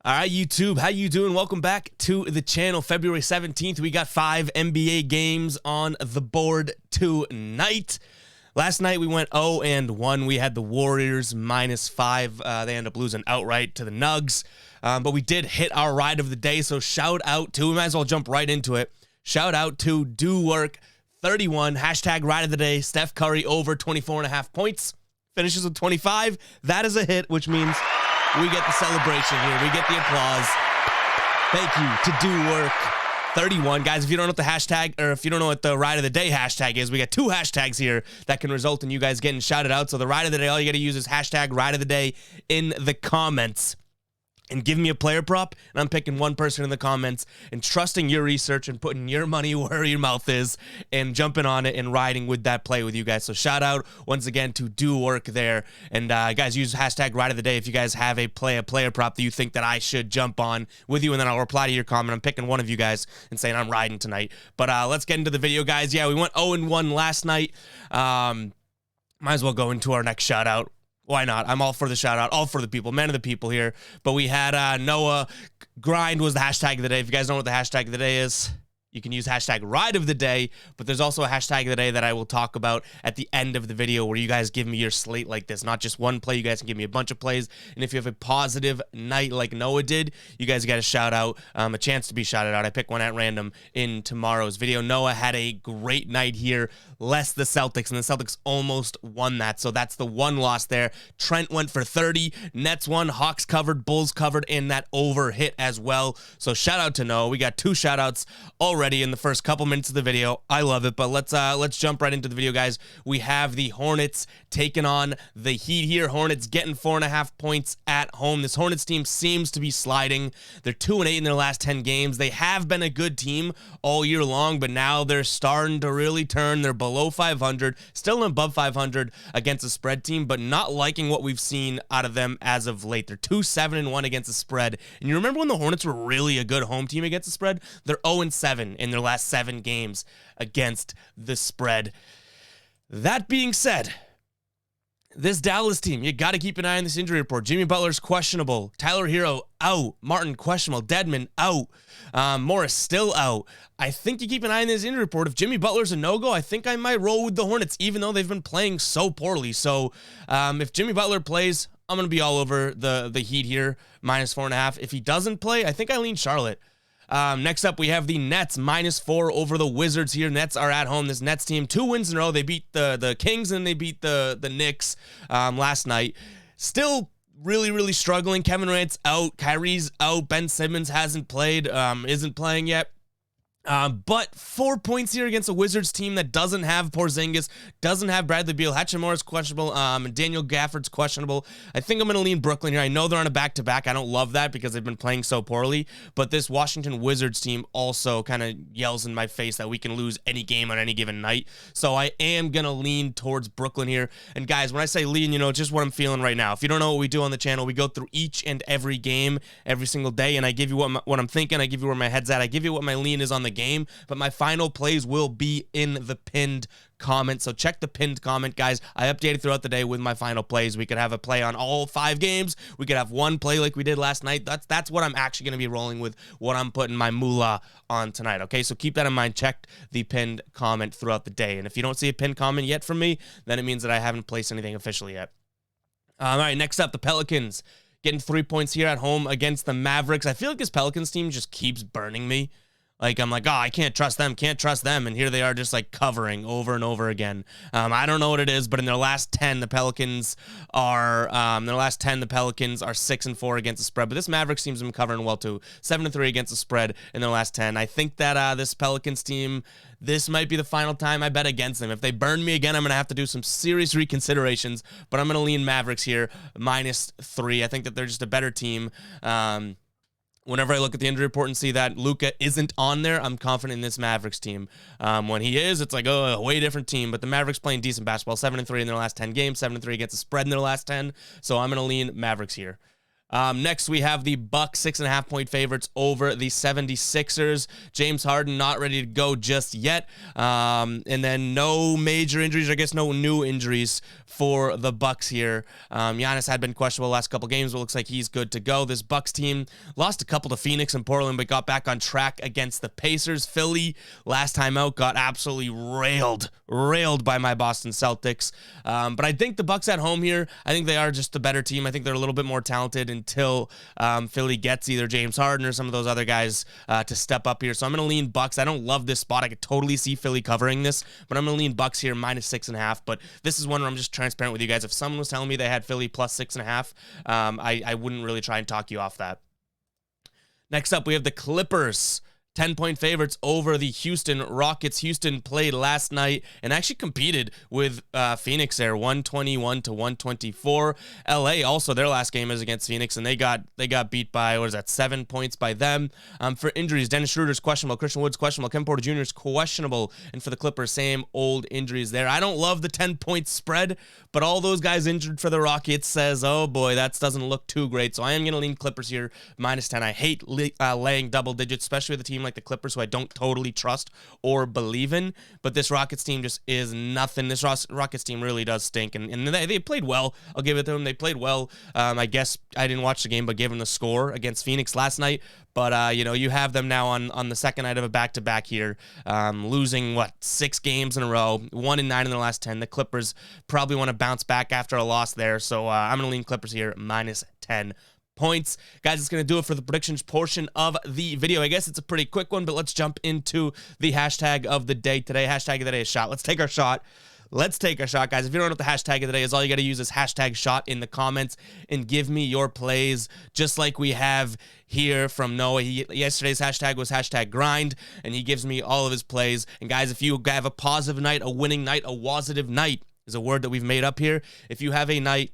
All right, YouTube, how you doing? Welcome back to the channel. February 17th, we got 5 NBA games on the board tonight. Last night, we went 0-1. We had the Warriors -5. They ended up losing outright to the Nugs. But we did hit our ride of the day, so shout out to, we might as well jump right into it. Shout out to Do Work 31, hashtag ride of the day, Steph Curry over 24.5 points. Finishes with 25. That is a hit, which means we get the celebration here. We get the applause. Thank you to Do Work 31. Guys, if you don't know what the hashtag, or if you don't know what the ride of the day hashtag is, we got 2 hashtags here that can result in you guys getting shouted out. So the ride of the day, all you got to use is hashtag ride of the day in the comments. And give me a player prop, and I'm picking one person in the comments and trusting your research and putting your money where your mouth is and jumping on it and riding with that play with you guys. So shout out once again to Do Work there. And guys, use hashtag ride of the day if you guys have a player prop that you think that I should jump on with you, and then I'll reply to your comment. I'm picking one of you guys and saying I'm riding tonight. But let's get into the video, guys. Yeah, we went 0-1 last night. Might as well go into our next shout out. Why not? I'm all for the shout out, all for the people, men of the people here. But we had Noah Grind was the hashtag of the day. If you guys don't know what the hashtag of the day is, you can use hashtag ride of the day, but there's also a hashtag of the day that I will talk about at the end of the video where you guys give me your slate like this. Not just one play, you guys can give me a bunch of plays. And if you have a positive night like Noah did, you guys got a shout out, a chance to be shouted out. I pick one at random in tomorrow's video. Noah had a great night here, less the Celtics, and the Celtics almost won that. So that's the one loss there. Trent went for 30, Nets won, Hawks covered, Bulls covered, and that over hit as well. So shout out to Noah. We got 2 shout outs already in the first couple minutes of the video. I love it, but let's jump right into the video, guys. We have the Hornets taking on the Heat here. Hornets getting 4.5 points at home. This Hornets team seems to be sliding. They're 2-8 in their last 10 games. They have been a good team all year long, but now they're starting to really turn. They're below 500, still above 500 against a spread team, but not liking what we've seen out of them as of late. They're 2-7-1 against the spread. And you remember when the Hornets were really a good home team against the spread? They're 0-7 in their last 7 games against the spread. That being said, this Dallas team, you got to keep an eye on this injury report. Jimmy Butler's questionable. Tyler Hero out. Martin questionable. Dedmon out. Morris still out. I think you keep an eye on this injury report. If Jimmy Butler's a no-go, I think I might roll with the Hornets, even though they've been playing so poorly. So if Jimmy Butler plays, I'm going to be all over the Heat here, -4.5. If he doesn't play, I think I lean Charlotte. Next up, we have the Nets -4 over the Wizards here. Nets are at home. This Nets team, 2 wins in a row. They beat the Kings and they beat the Knicks last night. Still really struggling. Kevin Durant's out. Kyrie's out. Ben Simmons hasn't played, isn't playing yet. But 4 points here against a Wizards team that doesn't have Porzingis, doesn't have Bradley Beal. Hachimura's questionable, and Daniel Gafford's questionable. I think I'm going to lean Brooklyn here. I know they're on a back-to-back. I don't love that because they've been playing so poorly, but this Washington Wizards team also kind of yells in my face that we can lose any game on any given night. So I am going to lean towards Brooklyn here. And guys, when I say lean, you know, it's just what I'm feeling right now. If you don't know what we do on the channel, we go through each and every game every single day, and I give you what I'm thinking. I give you where my head's at. I give you what my lean is on the game, but my final plays will be in the pinned comment. So check the pinned comment, guys. I update it throughout the day with my final plays. We could have a play on all 5 games. We could have one play like we did last night. That's what I'm actually going to be rolling with, what I'm putting my moolah on tonight. Okay, so keep that in mind. Check the pinned comment throughout the day. And if you don't see a pinned comment yet from me, then it means that I haven't placed anything officially yet. All right, next up, the Pelicans getting 3 points here at home against the Mavericks. I feel like this Pelicans team just keeps burning me. Like, I'm like, oh, I can't trust them. And here they are just like covering over and over again. I don't know what it is, but in their last 10, the Pelicans are 6-4 against the spread. But this Mavericks team's been covering well too. 7-3 against the spread in their last 10. I think that this Pelicans team, this might be the final time I bet against them. If they burn me again, I'm going to have to do some serious reconsiderations, but I'm going to lean Mavericks here, -3. I think that they're just a better team. Whenever I look at the injury report and see that Luka isn't on there, I'm confident in this Mavericks team. When he is, it's like, oh, a way different team. But the Mavericks playing decent basketball, 7-3 in their last 10 games, 7-3 against the spread in their last 10. So I'm going to lean Mavericks here. Next, we have the Bucks 6.5-point favorites over the 76ers. James Harden not ready to go just yet. And then no major injuries, or I guess no new injuries for the Bucks here. Giannis had been questionable the last couple games, but looks like he's good to go. This Bucks team lost a couple to Phoenix and Portland, but got back on track against the Pacers. Philly, last time out, got absolutely railed by my Boston Celtics. But I think the Bucks at home here, I think they are just a better team. I think they're a little bit more talented until Philly gets either James Harden or some of those other guys to step up here. So I'm going to lean Bucks. I don't love this spot. I could totally see Philly covering this, but I'm going to lean Bucks here -6.5. But this is one where I'm just transparent with you guys. If someone was telling me they had Philly +6.5, I wouldn't really try and talk you off that. Next up, we have the Clippers. 10-point favorites over the Houston Rockets. Houston played last night and actually competed with Phoenix there, 121-124. LA also, their last game is against Phoenix, and they got beat by, 7 points by them. For injuries, Dennis Schroeder's questionable, Christian Wood's questionable, Kevin Porter Jr. is questionable, and for the Clippers, same old injuries there. I don't love the 10-point spread, but all those guys injured for the Rockets says, oh boy, that doesn't look too great. So I am going to lean Clippers here -10. I hate laying double digits, especially with a team like the Clippers, who I don't totally trust or believe in. But this Rockets team just is nothing. This Rockets team really does stink, and they played well. I'll give it to them. They played well. I guess I didn't watch the game, but gave them the score against Phoenix last night. But, you have them now on the second night of a back-to-back here, losing, 6 games in a row, 1-9 in the last 10. The Clippers probably want to bounce back after a loss there, so I'm going to lean Clippers here -10 points. Guys, it's going to do it for the predictions portion of the video. I guess it's a pretty quick one, but let's jump into the hashtag of the day today. Hashtag of the day is shot. Let's take our shot. Let's take a shot, guys. If you don't know what the hashtag of the day is, all you got to use is hashtag shot in the comments and give me your plays, just like we have here from Noah. Yesterday's hashtag was hashtag grind, and he gives me all of his plays. And guys, if you have a positive night, a winning night, a wositive night is a word that we've made up here. If you have a night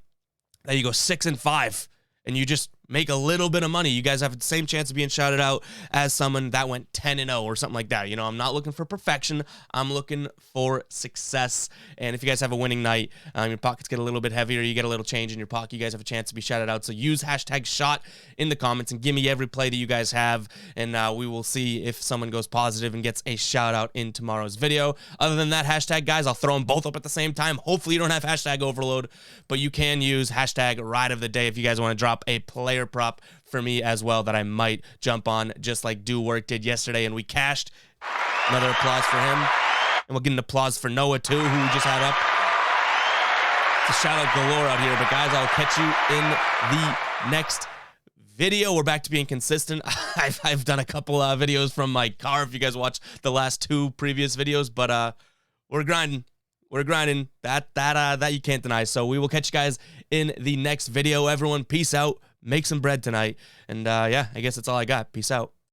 that you go 6-5 and you just make a little bit of money, you guys have the same chance of being shouted out as someone that went 10-0 or something like that. I'm not looking for perfection. I'm looking for success. And if you guys have a winning night, your pockets get a little bit heavier, you get a little change in your pocket, you guys have a chance to be shouted out. So use hashtag shot in the comments and give me every play that you guys have, and we will see if someone goes positive and gets a shout out in tomorrow's video. Other than that hashtag, guys, I'll throw them both up at the same time. Hopefully you don't have hashtag overload, but you can use hashtag ride of the day if you guys want to drop a player prop for me as well that I might jump on, just like Do Work did yesterday, and we cashed. Another applause for him, and we'll get an applause for Noah too, who we just had up. It's a shout out galore out here. But guys, I'll catch you in the next video. We're back to being consistent. I've done a couple videos from my car if you guys watch the last 2 previous videos, but we're grinding. We're grinding. That you can't deny. So we will catch you guys in the next video. Everyone, peace out. Make some bread tonight. And yeah, I guess that's all I got. Peace out.